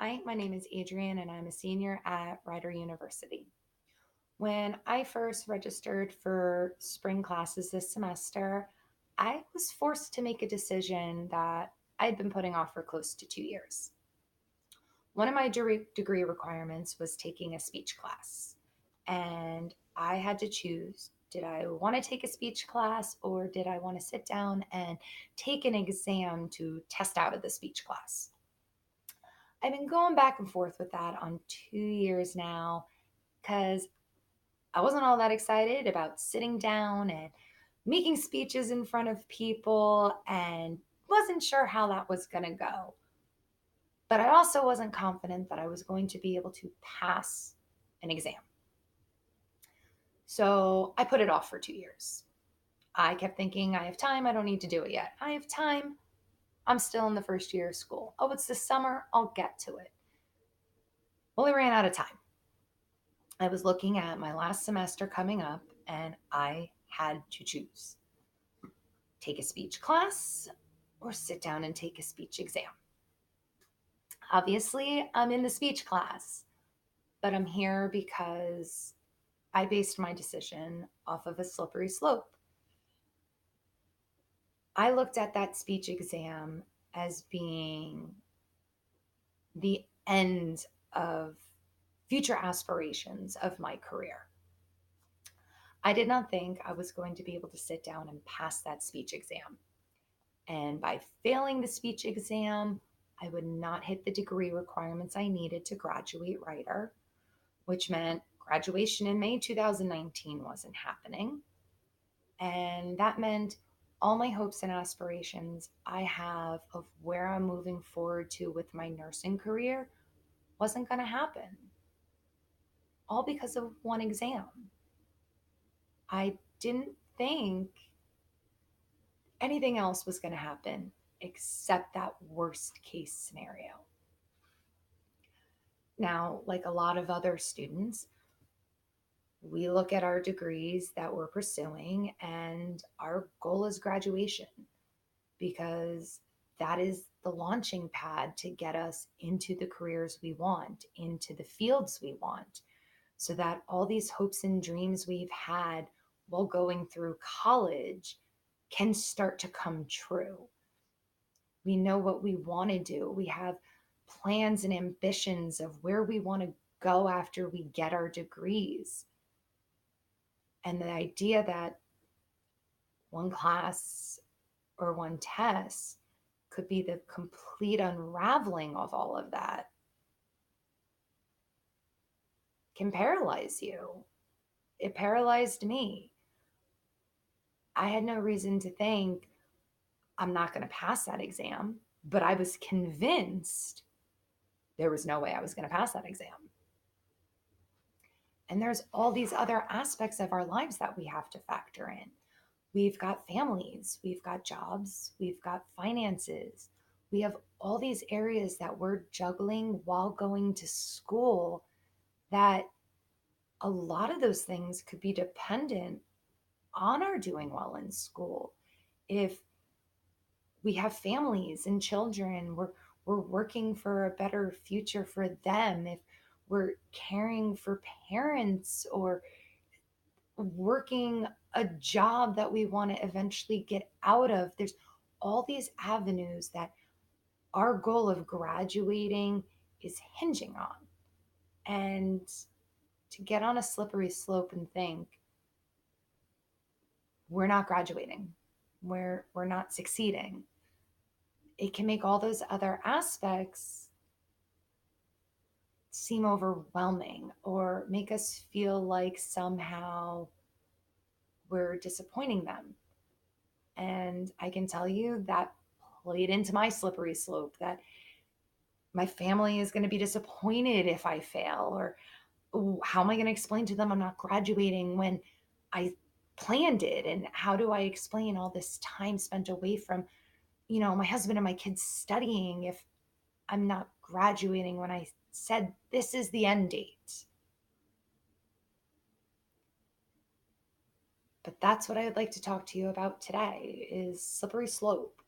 Hi, my name is Adrienne, and I'm a senior at Rider University. When I first registered for spring classes this semester, I was forced to make a decision that I'd been putting off for close to 2 years. One of my degree requirements was taking a speech class, and I had to choose, did I want to take a speech class or did I want to sit down and take an exam to test out of the speech class? I've been going back and forth with that on 2 years now because I wasn't all that excited about sitting down and making speeches in front of people and wasn't sure how that was going to go. But I also wasn't confident that I was going to be able to pass an exam. So I put it off for 2 years. I kept thinking, I have time. I don't need to do it yet. I have time. I'm still in the first year of school. Oh, it's the summer. I'll get to it. Well, I ran out of time. I was looking at my last semester coming up, and I had to choose, take a speech class or sit down and take a speech exam. Obviously, I'm in the speech class, but I'm here because I based my decision off of a slippery slope. I looked at that speech exam as being the end of future aspirations of my career. I did not think I was going to be able to sit down and pass that speech exam. And by failing the speech exam, I would not hit the degree requirements I needed to graduate writer, which meant graduation in May 2019 wasn't happening. And that meant all my hopes and aspirations I have of where I'm moving forward to with my nursing career wasn't going to happen, all because of one exam. I didn't think anything else was going to happen except that worst case scenario. Now, like a lot of other students, we look at our degrees that we're pursuing, and our goal is graduation because that is the launching pad to get us into the careers we want, into the fields we want, so that all these hopes and dreams we've had while going through college can start to come true. We know what we want to do. We have plans and ambitions of where we want to go after we get our degrees. And the idea that one class or one test could be the complete unraveling of all of that can paralyze you. It paralyzed me. I had no reason to think I'm not going to pass that exam, but I was convinced there was no way I was going to pass that exam. And there's all these other aspects of our lives that we have to factor in. We've got families, we've got jobs, we've got finances. We have all these areas that we're juggling while going to school that a lot of those things could be dependent on our doing well in school. If we have families and children, we're working for a better future for them. If we're caring for parents or working a job that we want to eventually get out of, there's all these avenues that our goal of graduating is hinging on. And to get on a slippery slope and think we're not graduating, we're not succeeding, it can make all those other aspects seem overwhelming or make us feel like somehow we're disappointing them. And I can tell you that played into my slippery slope, that my family is going to be disappointed if I fail, or how am I going to explain to them I'm not graduating when I planned it? And how do I explain all this time spent away from, my husband and my kids studying if I'm not graduating when I said this is the end date? But that's what I would like to talk to you about today is slippery slope,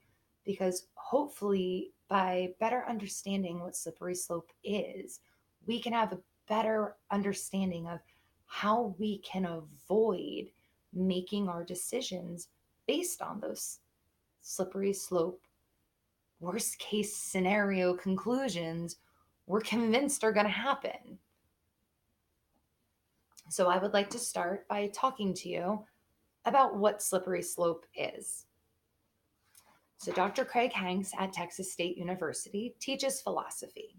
because hopefully by better understanding what slippery slope is, we can have a better understanding of how we can avoid making our decisions based on those slippery slope, worst case scenario conclusions we're convinced are going to happen. So, I would like to start by talking to you about what slippery slope is. So, Dr. Craig Hanks at Texas State University teaches philosophy.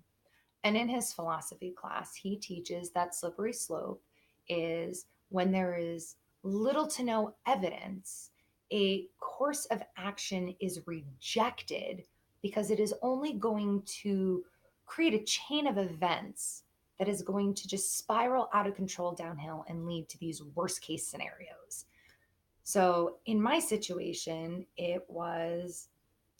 And in his philosophy class, he teaches that slippery slope is when there is little to no evidence, a course of action is rejected because it is only going to create a chain of events that is going to just spiral out of control downhill and lead to these worst case scenarios. So in my situation, it was,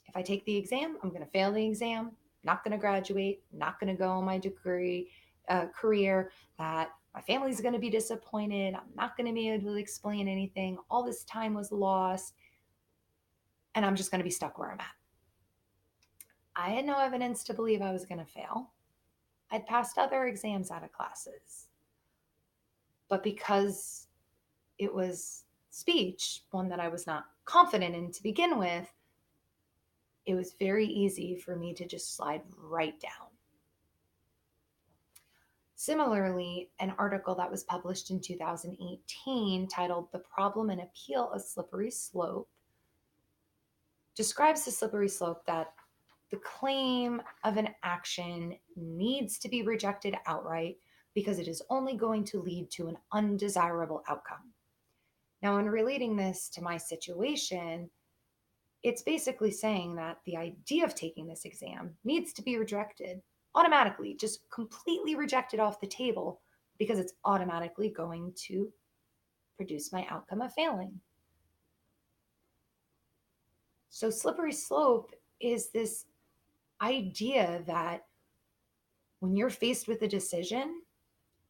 if I take the exam, I'm going to fail the exam, not going to graduate, not going to go on my degree career, that my family's going to be disappointed. I'm not going to be able to explain anything. All this time was lost, and I'm just going to be stuck where I'm at. I had no evidence to believe I was going to fail. I'd passed other exams out of classes. But because it was speech, one that I was not confident in to begin with, it was very easy for me to just slide right down. Similarly, an article that was published in 2018 titled The Problem and Appeal of Slippery Slope describes the slippery slope that the claim of an action needs to be rejected outright because it is only going to lead to an undesirable outcome. Now, in relating this to my situation, it's basically saying that the idea of taking this exam needs to be rejected automatically, just completely rejected off the table because it's automatically going to produce my outcome of failing. So, slippery slope is this idea that when you're faced with a decision,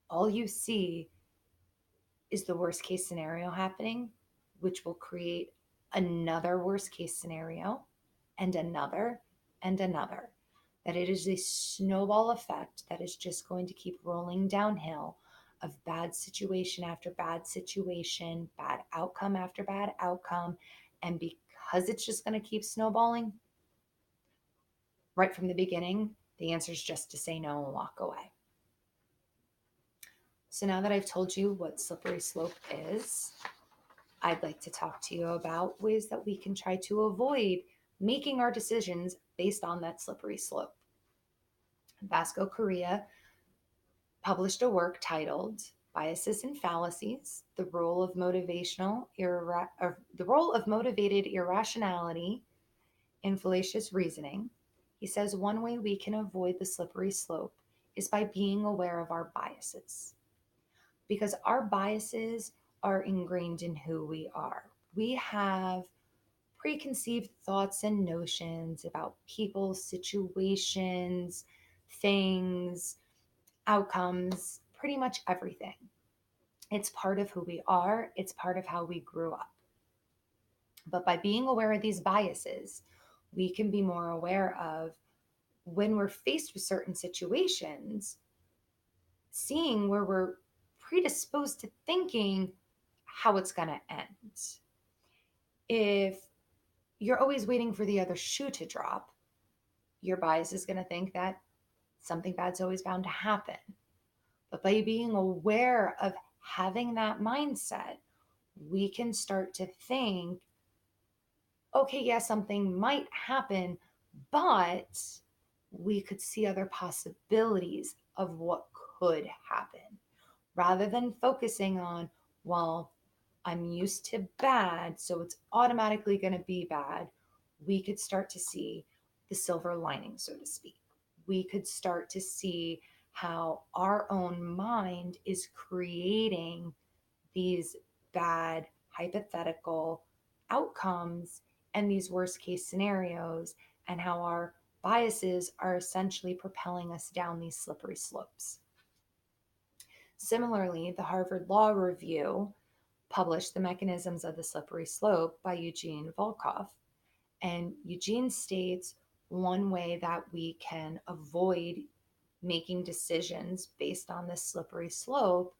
all you see is the worst case scenario happening, which will create another worst case scenario and another and another. That it is a snowball effect that is just going to keep rolling downhill of bad situation after bad situation, bad outcome after bad outcome. And because it's just going to keep snowballing, right from the beginning, the answer is just to say no and walk away. So now that I've told you what slippery slope is, I'd like to talk to you about ways that we can try to avoid making our decisions based on that slippery slope. Vasco Correa published a work titled Biases and Fallacies: The Role of the Role of Motivated Irrationality in Fallacious Reasoning. He says one way we can avoid the slippery slope is by being aware of our biases, because our biases are ingrained in who we are. We have preconceived thoughts and notions about people, situations, things, outcomes, pretty much everything. It's part of who we are, it's part of how we grew up. But by being aware of these biases, we can be more aware of when we're faced with certain situations, seeing where we're predisposed to thinking how it's going to end. If you're always waiting for the other shoe to drop, your bias is going to think that something bad's always bound to happen. But by being aware of having that mindset, we can start to think, okay, yeah, something might happen, but we could see other possibilities of what could happen rather than focusing on, well, I'm used to bad, so it's automatically going to be bad. We could start to see the silver lining, so to speak. We could start to see how our own mind is creating these bad hypothetical outcomes and these worst case scenarios, and how our biases are essentially propelling us down these slippery slopes. Similarly, the Harvard Law Review published The Mechanisms of the Slippery Slope by Eugene Volkov. And Eugene states one way that we can avoid making decisions based on this slippery slope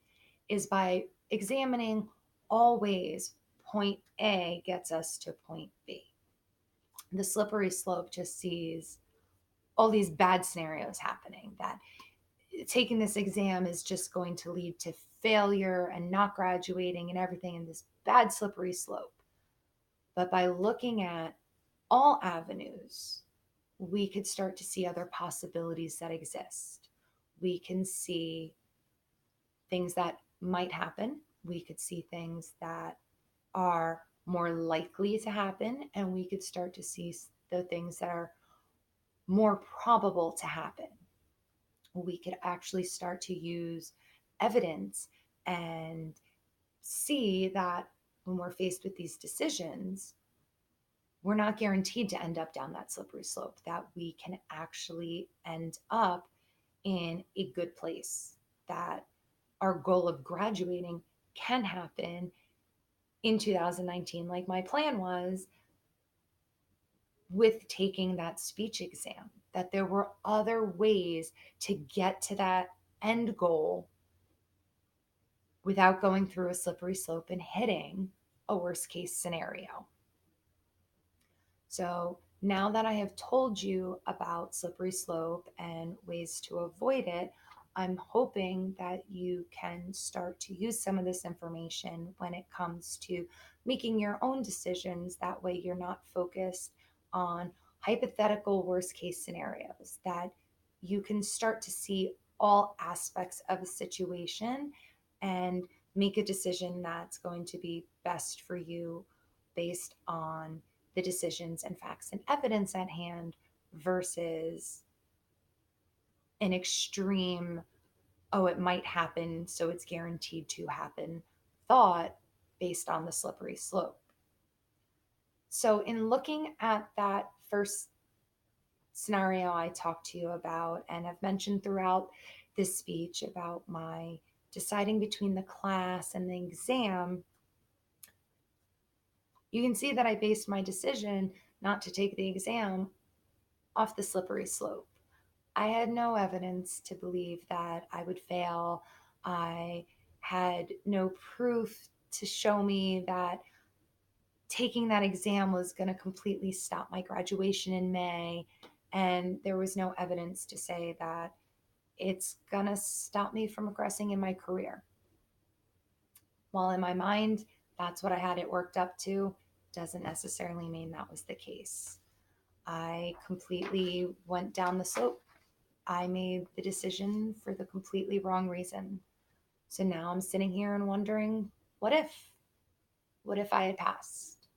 is by examining all ways point A gets us to point B. The slippery slope just sees all these bad scenarios happening, that taking this exam is just going to lead to failure and not graduating and everything in this bad slippery slope. But by looking at all avenues, we could start to see other possibilities that exist. We can see things that might happen. We could see things that are more likely to happen, and we could start to see the things that are more probable to happen. We could actually start to use evidence and see that when we're faced with these decisions, we're not guaranteed to end up down that slippery slope, that we can actually end up in a good place, that our goal of graduating can happen in 2019, like my plan was with taking that speech exam, that there were other ways to get to that end goal without going through a slippery slope and hitting a worst case scenario. So now that I have told you about slippery slope and ways to avoid it, I'm hoping that you can start to use some of this information when it comes to making your own decisions. That way, you're not focused on hypothetical worst case scenarios, that you can start to see all aspects of a situation and make a decision that's going to be best for you based on the decisions and facts and evidence at hand versus an extreme, oh, it might happen, so it's guaranteed to happen thought based on the slippery slope. So, in looking at that first scenario I talked to you about, and I've mentioned throughout this speech about my deciding between the class and the exam, you can see that I based my decision not to take the exam off the slippery slope. I had no evidence to believe that I would fail. I had no proof to show me that taking that exam was going to completely stop my graduation in May. And there was no evidence to say that it's going to stop me from progressing in my career. While in my mind, that's what I had it worked up to, doesn't necessarily mean that was the case. I completely went down the slope. I made the decision for the completely wrong reason. So now I'm sitting here and wondering, what if? What if I had passed?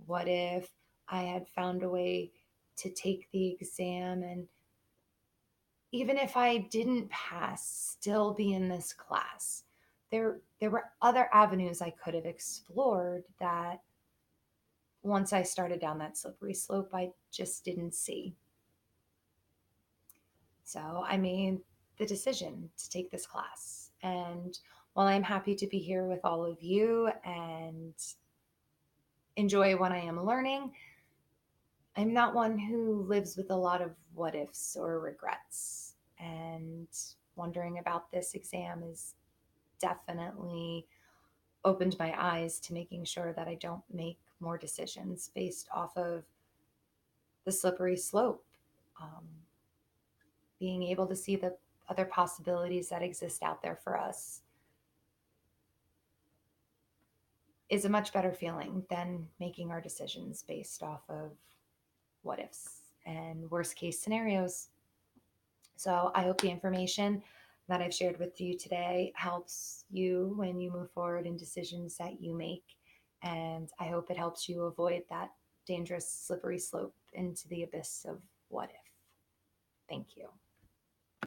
What if I had found a way to take the exam, and even if I didn't pass, still be in this class? There were other avenues I could have explored that once I started down that slippery slope, I just didn't see. So I made the decision to take this class. And while I'm happy to be here with all of you and enjoy what I am learning, I'm not one who lives with a lot of what ifs or regrets. And wondering about this exam is definitely opened my eyes to making sure that I don't make more decisions based off of the slippery slope. Um, Being able to see the other possibilities that exist out there for us is a much better feeling than making our decisions based off of what ifs and worst case scenarios. So I hope the information that I've shared with you today helps you when you move forward in decisions that you make. And I hope it helps you avoid that dangerous, slippery slope into the abyss of what if. Thank you.